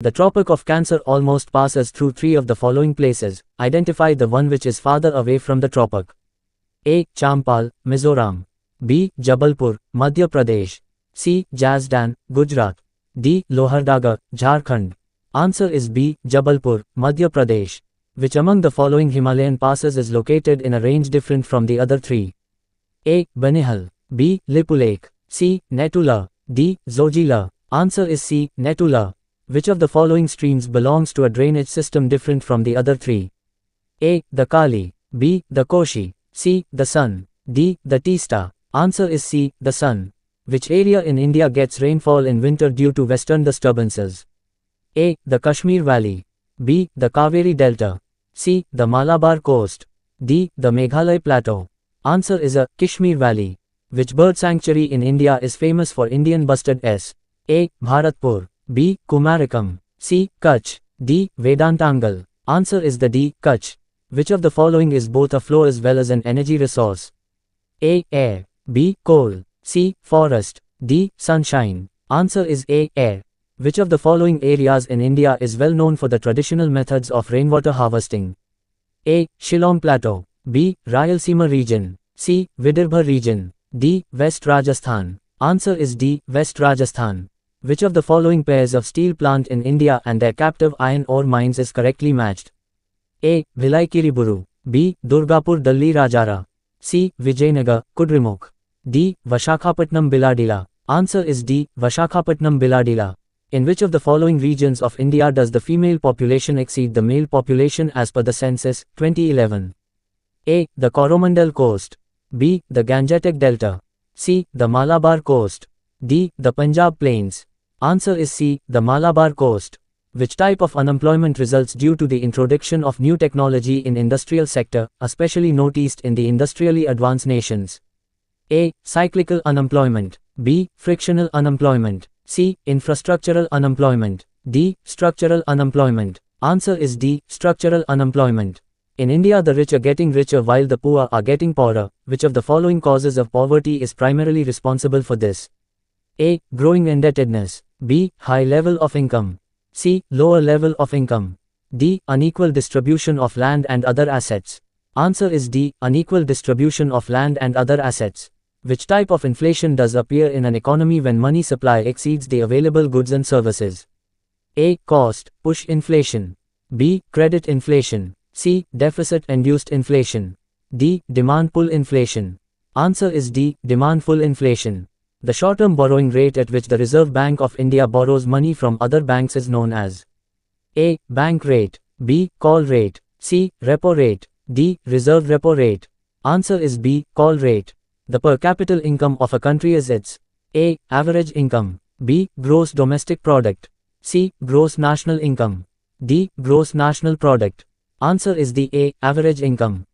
The Tropic of Cancer almost passes through three of the following places. Identify the one which is farther away from the tropic. A. Champal, Mizoram. B. Jabalpur, Madhya Pradesh. C. Jazdan, Gujarat. D. Lohardaga, Jharkhand. Answer is B. Jabalpur, Madhya Pradesh. Which among the following Himalayan passes is located in a range different from the other three? A. Banihal. B. Lipulekh. C. Netula. D. Zojila. Answer is C. Netula. Which of the following streams belongs to a drainage system different from the other three? A. The Kali. B. The Koshi. C. The Sun. D. The Teesta. Answer is C. The Sun. Which area in India gets rainfall in winter due to western disturbances? A. The Kashmir Valley. B. The Kaveri Delta. C. The Malabar Coast. D. The Meghalaya Plateau. Answer is A. Kashmir Valley. Which bird sanctuary in India is famous for Indian bustard S? A. Bharatpur. B. Kumarakam. C. Kutch. D. Vedantangal. Answer is the D. Kutch. Which of the following is both a flow as well as an energy resource? A. Air. B. Coal. C. Forest. D. Sunshine. Answer is A. Air. Which of the following areas in India is well known for the traditional methods of rainwater harvesting? A. Shillong Plateau. B. Rayalaseema region. C. Vidarbha region. D. West Rajasthan. Answer is D. West Rajasthan. Which of the following pairs of steel plant in India and their captive iron ore mines is correctly matched? A. Bhilai Kiriburu. B. Durgapur Dalli Rajara. C. Vijayanagar, Kudremukh. D. Vishakhapatnam Biladila. Answer is D. Vishakhapatnam Biladila. In which of the following regions of India does the female population exceed the male population as per the census, 2011? A. The Coromandel Coast. B. The Gangetic Delta. C. The Malabar Coast. D. The Punjab Plains. Answer is C. The Malabar Coast. Which type of unemployment results due to the introduction of new technology in industrial sector, especially noticed in the industrially advanced nations? A. Cyclical unemployment. B. Frictional unemployment. C. Infrastructural unemployment. D. Structural unemployment. Answer is D. Structural unemployment. In India, the rich are getting richer while the poor are getting poorer. Which of the following causes of poverty is primarily responsible for this? A. Growing indebtedness. B. High level of income. C. Lower level of income. D. Unequal distribution of land and other assets. Answer is D. Unequal distribution of land and other assets. Which type of inflation does appear in an economy when money supply exceeds the available goods and services? A. Cost push inflation. B. Credit inflation. C. Deficit-induced inflation. D. Demand pull inflation. Answer is D. Demand pull inflation. The short-term borrowing rate at which the Reserve Bank of India borrows money from other banks is known as A. Bank rate. B. Call rate. C. Repo rate. D. Reserve repo rate. Answer is B. Call rate. The per capita income of a country is its A. Average income. B. Gross domestic product. C. Gross national income. D. Gross national product. Answer is the A. Average income.